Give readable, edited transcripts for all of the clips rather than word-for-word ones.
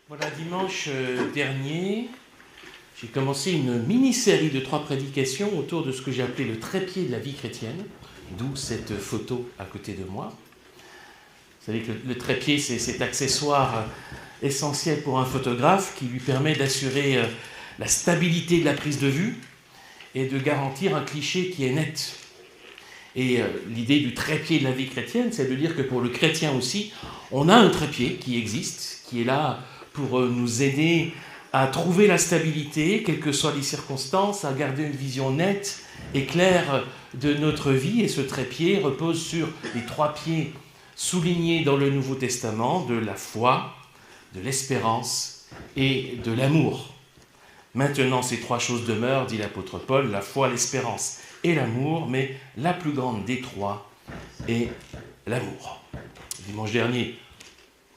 Voilà, dimanche dernier, j'ai commencé une mini-série de 3 prédications autour de ce que j'ai appelé le trépied de la vie chrétienne, d'où cette photo à côté de moi. Vous savez que le trépied, c'est cet accessoire essentiel pour un photographe qui lui permet d'assurer la stabilité de la prise de vue et de garantir un cliché qui est net. Et l'idée du trépied de la vie chrétienne, c'est de dire que pour le chrétien aussi, on a un trépied qui existe, qui est là pour nous aider à trouver la stabilité, quelles que soient les circonstances, à garder une vision nette et claire de notre vie. Et ce trépied repose sur les 3 pieds soulignés dans le Nouveau Testament, de la foi, de l'espérance et de l'amour. Maintenant, ces 3 choses demeurent, dit l'apôtre Paul, la foi, l'espérance et l'amour, mais la plus grande des 3 est l'amour. Dimanche dernier,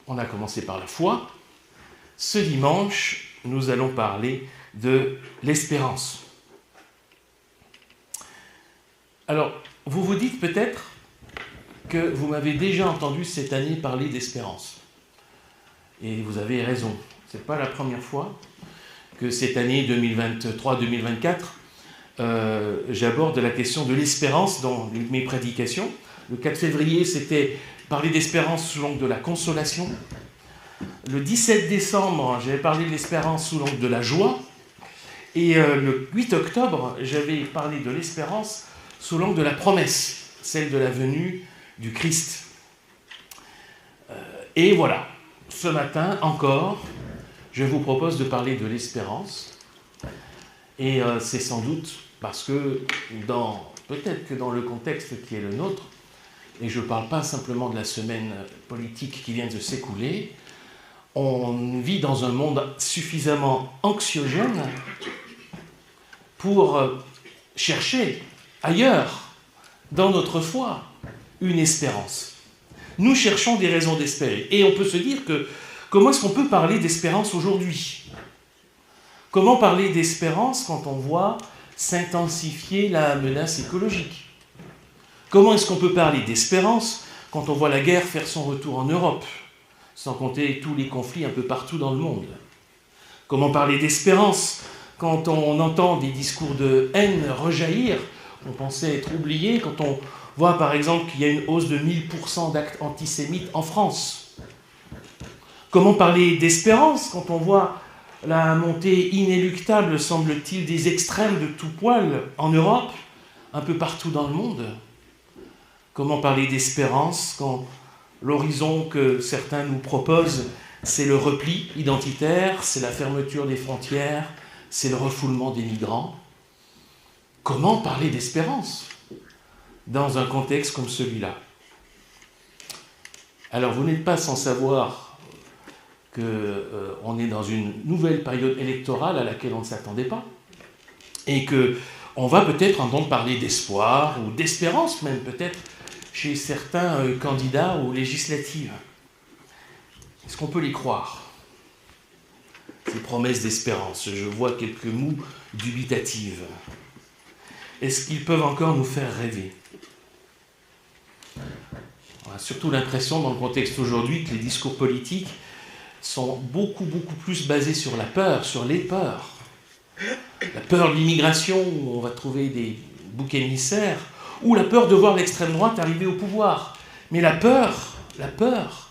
on a commencé par la foi. Ce dimanche, nous allons parler de l'espérance. Alors, vous vous dites peut-être que vous m'avez déjà entendu cette année parler d'espérance. Et vous avez raison. Ce n'est pas la première fois que cette année 2023-2024, j'aborde la question de l'espérance dans mes prédications. Le 4 février, c'était parler d'espérance sous l'angle de la consolation. Le 17 décembre, j'avais parlé de l'espérance sous l'angle de la joie. Et le 8 octobre, j'avais parlé de l'espérance sous l'angle de la promesse, celle de la venue du Christ. Et voilà, ce matin encore, je vous propose de parler de l'espérance. Et c'est sans doute parce que, peut-être que dans le contexte qui est le nôtre, et je ne parle pas simplement de la semaine politique qui vient de s'écouler, on vit dans un monde suffisamment anxiogène pour chercher ailleurs, dans notre foi, une espérance. Nous cherchons des raisons d'espérer. Et on peut se dire que comment est-ce qu'on peut parler d'espérance aujourd'hui ? Comment parler d'espérance quand on voit s'intensifier la menace écologique ? Comment est-ce qu'on peut parler d'espérance quand on voit la guerre faire son retour en Europe ? Sans compter tous les conflits un peu partout dans le monde. Comment parler d'espérance quand on entend des discours de haine rejaillir, on pensait être oubliés, quand on voit par exemple qu'il y a une hausse de 1000% d'actes antisémites en France. Comment parler d'espérance quand on voit la montée inéluctable, semble-t-il, des extrêmes de tout poil en Europe, un peu partout dans le monde ? Comment parler d'espérance quand l'horizon que certains nous proposent, c'est le repli identitaire, c'est la fermeture des frontières, c'est le refoulement des migrants. Comment parler d'espérance dans un contexte comme celui-là ? Alors, vous n'êtes pas sans savoir qu'on est dans une nouvelle période électorale à laquelle on ne s'attendait pas, et qu'on va peut-être entendre parler d'espoir, ou d'espérance même peut-être, chez certains candidats aux législatives. Est-ce qu'on peut les croire ? Ces promesses d'espérance, je vois quelques mots dubitatives. Est-ce qu'ils peuvent encore nous faire rêver ? On a surtout l'impression, dans le contexte aujourd'hui, que les discours politiques sont beaucoup plus basés sur la peur, sur les peurs. La peur de l'immigration, où on va trouver des boucs émissaires, ou la peur de voir l'extrême droite arriver au pouvoir. Mais la peur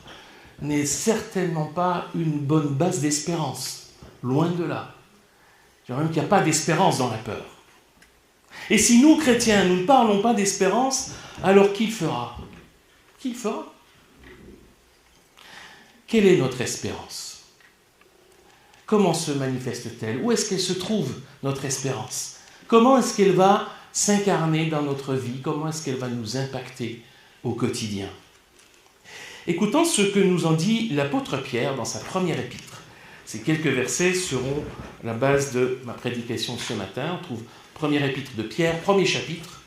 n'est certainement pas une bonne base d'espérance. Loin de là. Je dirais même qu'il n'y a pas d'espérance dans la peur. Et si nous, chrétiens, nous ne parlons pas d'espérance, alors qui le fera ? Qui le fera ? Quelle est notre espérance ? Comment se manifeste-t-elle ? Où est-ce qu'elle se trouve, notre espérance ? Comment est-ce qu'elle va s'incarner dans notre vie? Comment est-ce qu'elle va nous impacter au quotidien? Écoutons ce que nous en dit l'apôtre Pierre dans sa première épître. Ces quelques versets seront la base de ma prédication ce matin. On trouve première épître de Pierre, premier chapitre.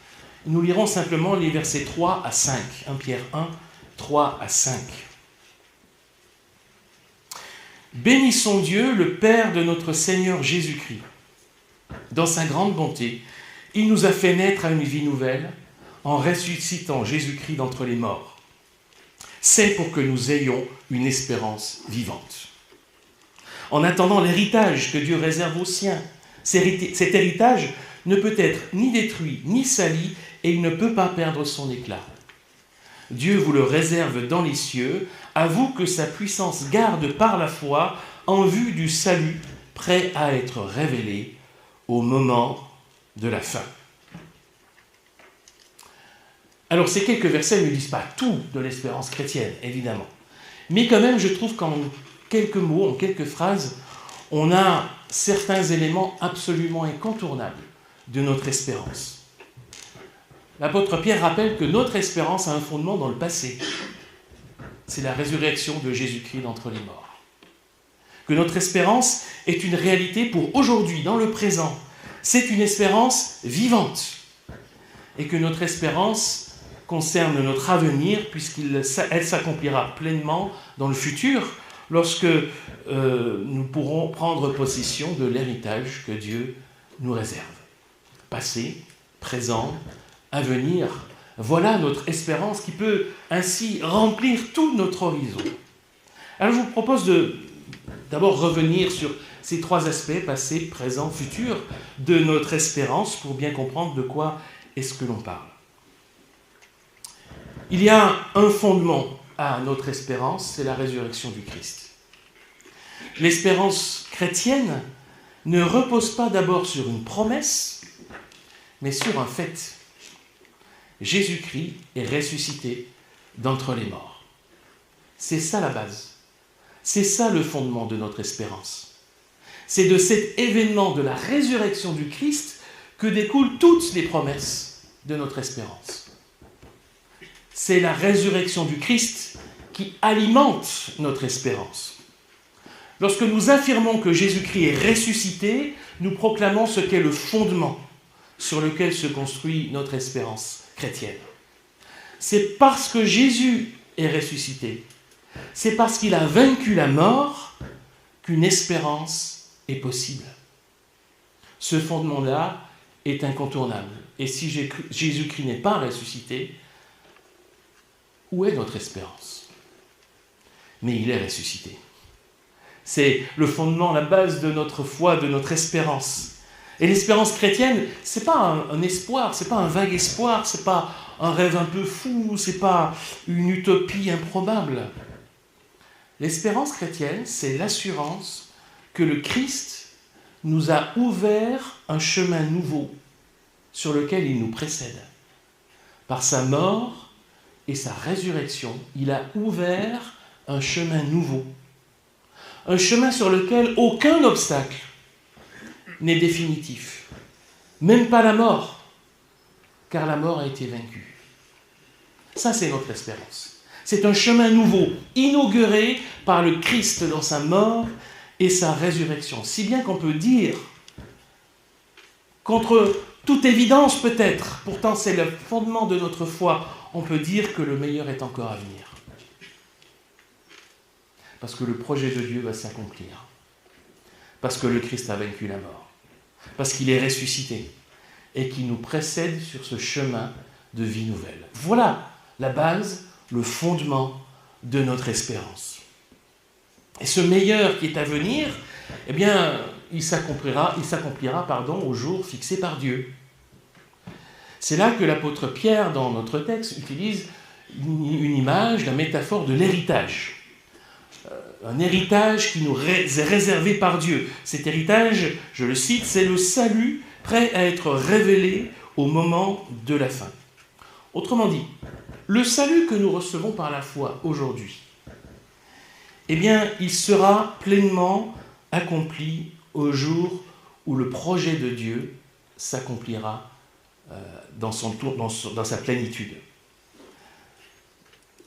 Nous lirons simplement les versets 3 à 5. 1 Pierre 1, 3 à 5. Bénissons Dieu, le Père de notre Seigneur Jésus-Christ. Dans sa grande bonté, il nous a fait naître à une vie nouvelle en ressuscitant Jésus-Christ d'entre les morts. C'est pour que nous ayons une espérance vivante. en attendant l'héritage que Dieu réserve aux siens. Cet héritage ne peut être ni détruit, ni sali, et il ne peut pas perdre son éclat. Dieu vous le réserve dans les cieux, à vous que sa puissance garde par la foi en vue du salut, prêt à être révélé au moment de la fin. Alors ces quelques versets ne disent pas tout de l'espérance chrétienne, évidemment. Mais quand même, je trouve qu'en quelques mots, en quelques phrases, on a certains éléments absolument incontournables de notre espérance. L'apôtre Pierre rappelle que notre espérance a un fondement dans le passé. C'est la résurrection de Jésus-Christ d'entre les morts. Que notre espérance est une réalité pour aujourd'hui, dans le présent. C'est une espérance vivante. Et que notre espérance concerne notre avenir, puisqu'elle s'accomplira pleinement dans le futur, lorsque nous pourrons prendre possession de l'héritage que Dieu nous réserve. Passé, présent, avenir, voilà notre espérance qui peut ainsi remplir tout notre horizon. Alors je vous propose d'abord revenir sur ces trois aspects, passé, présent, futur, de notre espérance, pour bien comprendre de quoi est-ce que l'on parle. Il y a un fondement à notre espérance, c'est la résurrection du Christ. L'espérance chrétienne ne repose pas d'abord sur une promesse, mais sur un fait. Jésus-Christ est ressuscité d'entre les morts. C'est ça la base. C'est ça le fondement de notre espérance. C'est de cet événement de la résurrection du Christ que découlent toutes les promesses de notre espérance. C'est la résurrection du Christ qui alimente notre espérance. Lorsque nous affirmons que Jésus-Christ est ressuscité, nous proclamons ce qu'est le fondement sur lequel se construit notre espérance chrétienne. C'est parce que Jésus est ressuscité, c'est parce qu'il a vaincu la mort qu'une espérance est possible. Ce fondement-là est incontournable. Et si Jésus-Christ n'est pas ressuscité, où est notre espérance ? Mais il est ressuscité. C'est le fondement, la base de notre foi, de notre espérance. Et l'espérance chrétienne, ce n'est pas un espoir, ce n'est pas un vague espoir, ce n'est pas un rêve un peu fou, ce n'est pas une utopie improbable. L'espérance chrétienne, c'est l'assurance que le Christ nous a ouvert un chemin nouveau sur lequel il nous précède. Par sa mort et sa résurrection, il a ouvert un chemin nouveau. Un chemin sur lequel aucun obstacle n'est définitif. Même pas la mort, car la mort a été vaincue. Ça, c'est notre espérance. C'est un chemin nouveau, inauguré par le Christ dans sa mort et sa résurrection. Si bien qu'on peut dire, contre toute évidence peut-être, pourtant c'est le fondement de notre foi, on peut dire que le meilleur est encore à venir. Parce que le projet de Dieu va s'accomplir. Parce que le Christ a vaincu la mort. Parce qu'il est ressuscité. Et qu'il nous précède sur ce chemin de vie nouvelle. Voilà la base, le fondement de notre espérance. Et ce meilleur qui est à venir, eh bien, il s'accomplira au jour fixé par Dieu. C'est là que l'apôtre Pierre, dans notre texte, utilise une image, la métaphore de l'héritage. Un héritage qui nous est réservé par Dieu. Cet héritage, je le cite, c'est le salut prêt à être révélé au moment de la fin. Autrement dit, le salut que nous recevons par la foi aujourd'hui, eh bien, il sera pleinement accompli au jour où le projet de Dieu s'accomplira dans sa plénitude.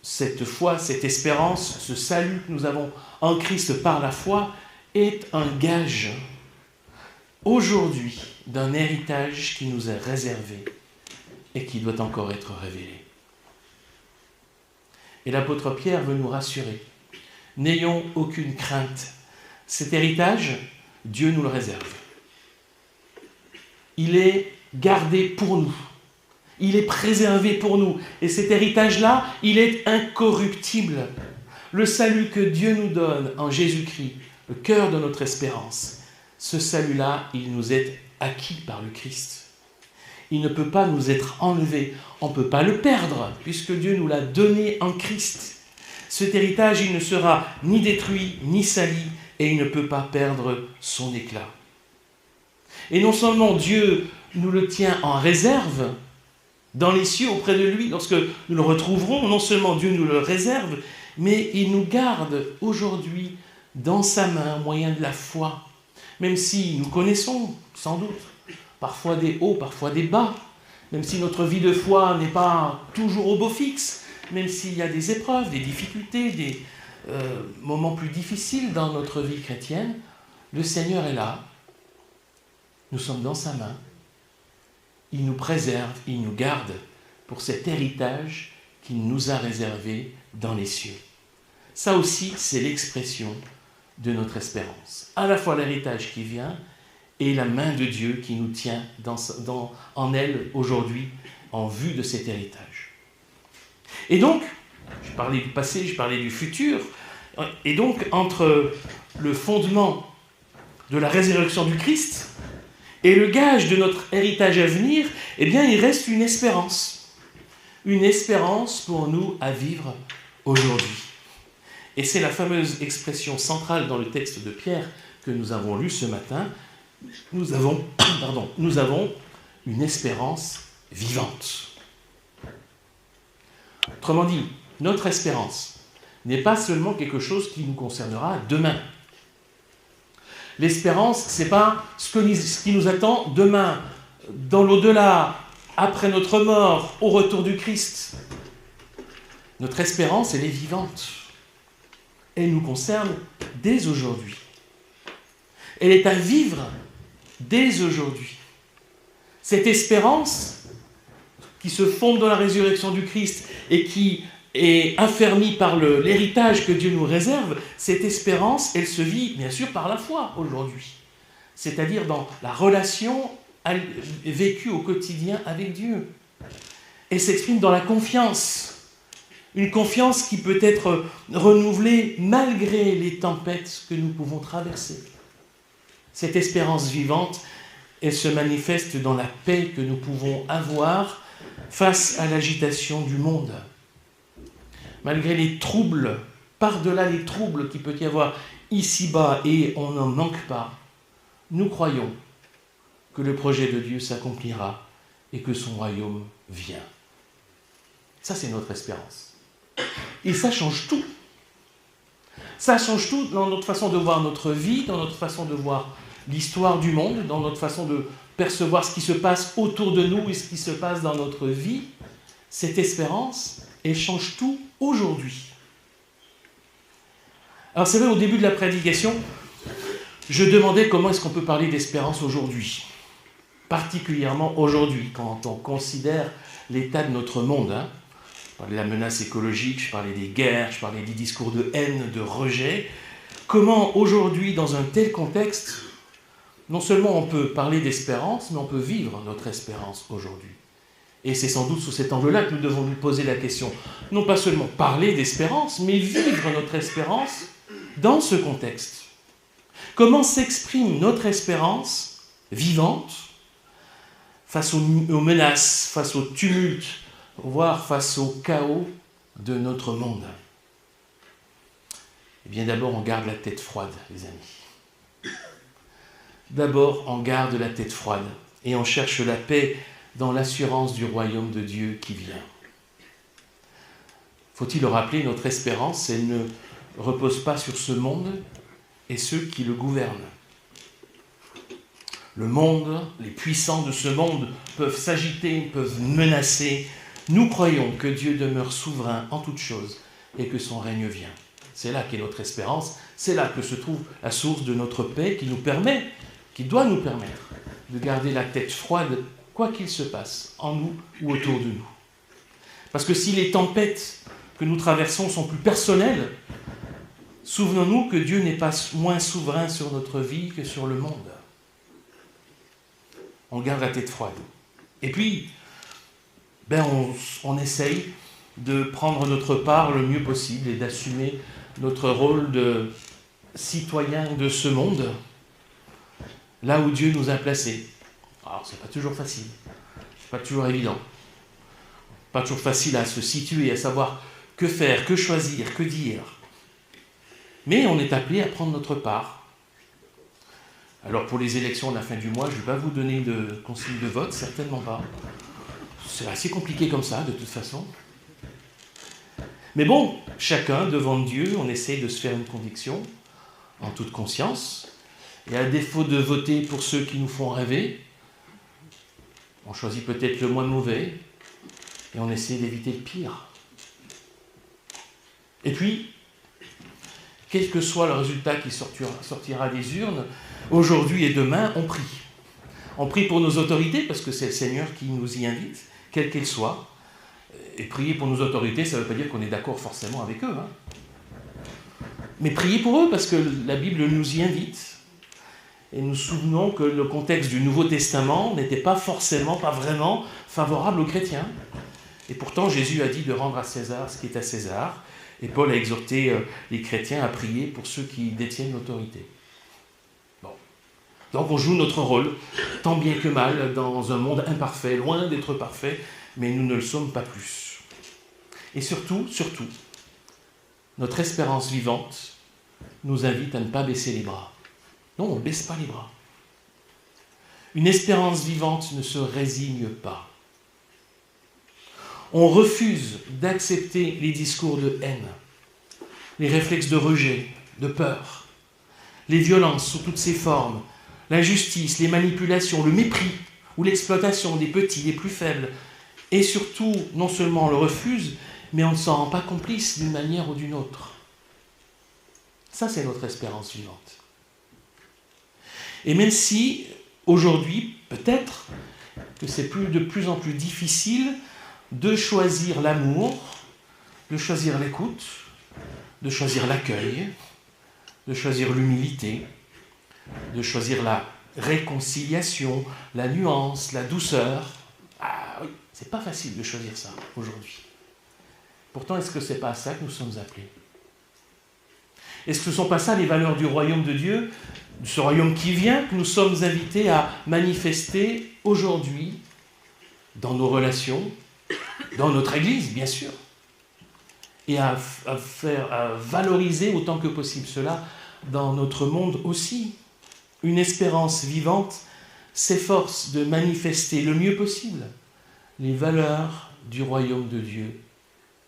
Cette foi, cette espérance, ce salut que nous avons en Christ par la foi est un gage aujourd'hui d'un héritage qui nous est réservé et qui doit encore être révélé. Et l'apôtre Pierre veut nous rassurer. N'ayons aucune crainte. Cet héritage, Dieu nous le réserve. Il est gardé pour nous. Il est préservé pour nous. Et cet héritage-là, il est incorruptible. Le salut que Dieu nous donne en Jésus-Christ le cœur de notre espérance. Ce salut-là, il nous est acquis par le Christ. Il ne peut pas nous être enlevé. On ne peut pas le perdre, puisque Dieu nous l'a donné en Christ. Cet héritage, il ne sera ni détruit, ni sali, et il ne peut pas perdre son éclat. Et non seulement Dieu nous le tient en réserve, dans les cieux auprès de lui, lorsque nous le retrouverons, non seulement Dieu nous le réserve, mais il nous garde aujourd'hui dans sa main au moyen de la foi. Même si nous connaissons, sans doute, parfois des hauts, parfois des bas, même si notre vie de foi n'est pas toujours au beau fixe, même s'il y a des épreuves, des difficultés, des moments plus difficiles dans notre vie chrétienne, le Seigneur est là, nous sommes dans sa main, il nous préserve, il nous garde pour cet héritage qu'il nous a réservé dans les cieux. Ça aussi, c'est l'expression de notre espérance. À la fois l'héritage qui vient et la main de Dieu qui nous tient en elle aujourd'hui en vue de cet héritage. Et donc, je parlais du passé, je parlais du futur, et donc entre le fondement de la résurrection du Christ et le gage de notre héritage à venir, eh bien, il reste une espérance pour nous à vivre aujourd'hui. Et c'est la fameuse expression centrale dans le texte de Pierre que nous avons lu ce matin. Nous avons une espérance vivante. Autrement dit, notre espérance n'est pas seulement quelque chose qui nous concernera demain. L'espérance, ce n'est pas ce qui nous attend demain, dans l'au-delà, après notre mort, au retour du Christ. Notre espérance, elle est vivante. Elle nous concerne dès aujourd'hui. Elle est à vivre dès aujourd'hui. Cette espérance qui se fonde dans la résurrection du Christ et qui est affermie par l'héritage que Dieu nous réserve, cette espérance, elle se vit bien sûr par la foi aujourd'hui. C'est-à-dire dans la relation vécue au quotidien avec Dieu. Elle s'exprime dans la confiance. Une confiance qui peut être renouvelée malgré les tempêtes que nous pouvons traverser. Cette espérance vivante, elle se manifeste dans la paix que nous pouvons avoir face à l'agitation du monde. Malgré les troubles, par-delà les troubles qu'il peut y avoir ici-bas, et on n'en manque pas, nous croyons que le projet de Dieu s'accomplira et que son royaume vient. Ça, c'est notre espérance. Et ça change tout. Ça change tout dans notre façon de voir notre vie, dans notre façon de voir l'histoire du monde, dans notre façon de percevoir ce qui se passe autour de nous et ce qui se passe dans notre vie. Cette espérance, elle change tout aujourd'hui. Alors c'est vrai, au début de la prédication, je demandais comment est-ce qu'on peut parler d'espérance aujourd'hui. Particulièrement aujourd'hui, quand on considère l'état de notre monde. Je parlais de la menace écologique, je parlais des guerres, je parlais des discours de haine, de rejet. Comment aujourd'hui, dans un tel contexte, non seulement on peut parler d'espérance, mais on peut vivre notre espérance aujourd'hui. Et c'est sans doute sous cet angle-là que nous devons nous poser la question. Non pas seulement parler d'espérance, mais vivre notre espérance dans ce contexte. Comment s'exprime notre espérance vivante face aux menaces, face au tumulte, voire face au chaos de notre monde? Eh bien d'abord, on garde la tête froide, les amis. D'abord, on garde la tête froide et on cherche la paix dans l'assurance du royaume de Dieu qui vient. Faut-il le rappeler, notre espérance, elle ne repose pas sur ce monde et ceux qui le gouvernent. Le monde, les puissants de ce monde peuvent s'agiter, peuvent menacer. Nous croyons que Dieu demeure souverain en toutes choses et que son règne vient. C'est là qu'est notre espérance, c'est là que se trouve la source de notre paix qui doit nous permettre de garder la tête froide, quoi qu'il se passe, en nous ou autour de nous. Parce que si les tempêtes que nous traversons sont plus personnelles, souvenons-nous que Dieu n'est pas moins souverain sur notre vie que sur le monde. On garde la tête froide. Et puis, on essaye de prendre notre part le mieux possible et d'assumer notre rôle de citoyens de ce monde, là où Dieu nous a placés. Alors, c'est pas toujours facile, c'est pas toujours évident, pas toujours facile à se situer, à savoir que faire, que choisir, que dire. Mais on est appelé à prendre notre part. Alors pour les élections de la fin du mois, je ne vais pas vous donner de consigne de vote, certainement pas. C'est assez compliqué comme ça, de toute façon. Mais bon, chacun, devant Dieu, on essaie de se faire une conviction, en toute conscience. Et à défaut de voter pour ceux qui nous font rêver, on choisit peut-être le moins mauvais, et on essaie d'éviter le pire. Et puis, quel que soit le résultat qui sortira des urnes, aujourd'hui et demain, on prie. On prie pour nos autorités, parce que c'est le Seigneur qui nous y invite, quelles qu'elles soient. Et prier pour nos autorités, ça ne veut pas dire qu'on est d'accord forcément avec eux. Mais prier pour eux, parce que la Bible nous y invite. Et nous nous souvenons que le contexte du Nouveau Testament n'était pas vraiment favorable aux chrétiens. Et pourtant, Jésus a dit de rendre à César ce qui est à César. Et Paul a exhorté les chrétiens à prier pour ceux qui détiennent l'autorité. Bon. Donc on joue notre rôle, tant bien que mal, dans un monde imparfait, loin d'être parfait, mais nous ne le sommes pas plus. Et surtout, notre espérance vivante nous invite à ne pas baisser les bras. Non, on ne baisse pas les bras. Une espérance vivante ne se résigne pas. On refuse d'accepter les discours de haine, les réflexes de rejet, de peur, les violences sous toutes ses formes, l'injustice, les manipulations, le mépris ou l'exploitation des petits, des plus faibles. Et surtout, non seulement on le refuse, mais on ne s'en rend pas complice d'une manière ou d'une autre. Ça, c'est notre espérance vivante. Et même si, aujourd'hui, peut-être que c'est de plus en plus difficile de choisir l'amour, de choisir l'écoute, de choisir l'accueil, de choisir l'humilité, de choisir la réconciliation, la nuance, la douceur. Ah oui, c'est pas facile de choisir ça aujourd'hui. Pourtant, est-ce que c'est pas à ça que nous sommes appelés? Est-ce que ce ne sont pas ça les valeurs du royaume de Dieu, de ce royaume qui vient, que nous sommes invités à manifester aujourd'hui dans nos relations, dans notre Église, bien sûr, et à valoriser autant que possible cela dans notre monde aussi. Une espérance vivante s'efforce de manifester le mieux possible les valeurs du royaume de Dieu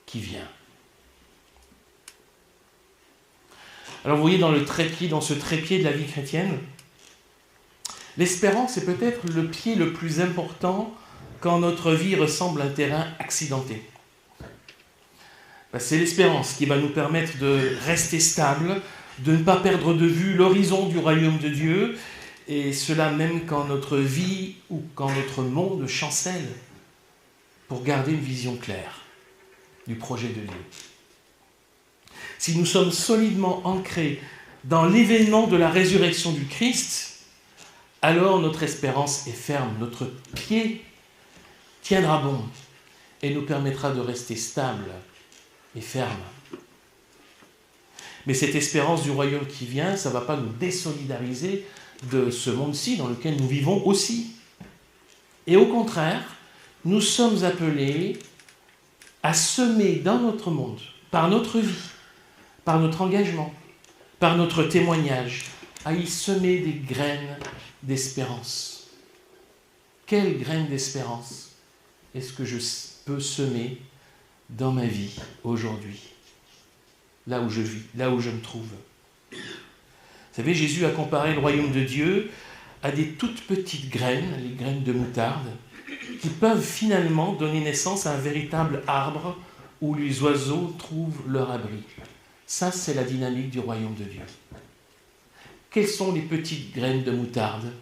qui vient. Alors vous voyez dans ce trépied de la vie chrétienne, l'espérance est peut-être le pied le plus important quand notre vie ressemble à un terrain accidenté. C'est l'espérance qui va nous permettre de rester stable, de ne pas perdre de vue l'horizon du royaume de Dieu, et cela même quand notre vie ou quand notre monde chancelle, pour garder une vision claire du projet de Dieu. Si nous sommes solidement ancrés dans l'événement de la résurrection du Christ, alors notre espérance est ferme, notre pied tiendra bon et nous permettra de rester stable et ferme. Mais cette espérance du royaume qui vient, ça ne va pas nous désolidariser de ce monde-ci dans lequel nous vivons aussi. Et au contraire, nous sommes appelés à semer dans notre monde, par notre vie, par notre engagement, par notre témoignage, à y semer des graines d'espérance. Quelles graines d'espérance est-ce que je peux semer dans ma vie aujourd'hui, là où je vis, là où je me trouve? Vous savez, Jésus a comparé le royaume de Dieu à des toutes petites graines, les graines de moutarde, qui peuvent finalement donner naissance à un véritable arbre où les oiseaux trouvent leur abri. Ça, c'est la dynamique du royaume de Dieu. Quelles sont les petites graines de moutarde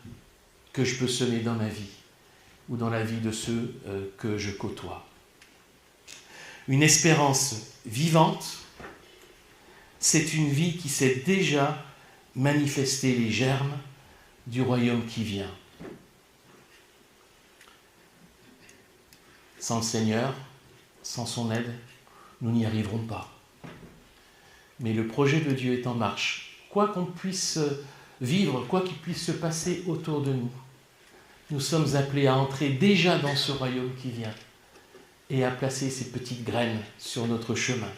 que je peux semer dans ma vie ou dans la vie de ceux que je côtoie? Une espérance vivante, c'est une vie qui sait déjà manifester les germes du royaume qui vient. Sans le Seigneur, sans son aide, nous n'y arriverons pas. Mais le projet de Dieu est en marche, quoi qu'on puisse vivre, quoi qu'il puisse se passer autour de nous, nous sommes appelés à entrer déjà dans ce royaume qui vient et à placer ces petites graines sur notre chemin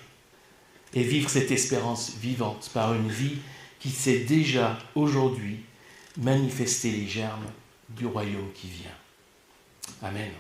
et vivre cette espérance vivante par une vie qui sait déjà aujourd'hui manifester les germes du royaume qui vient. Amen.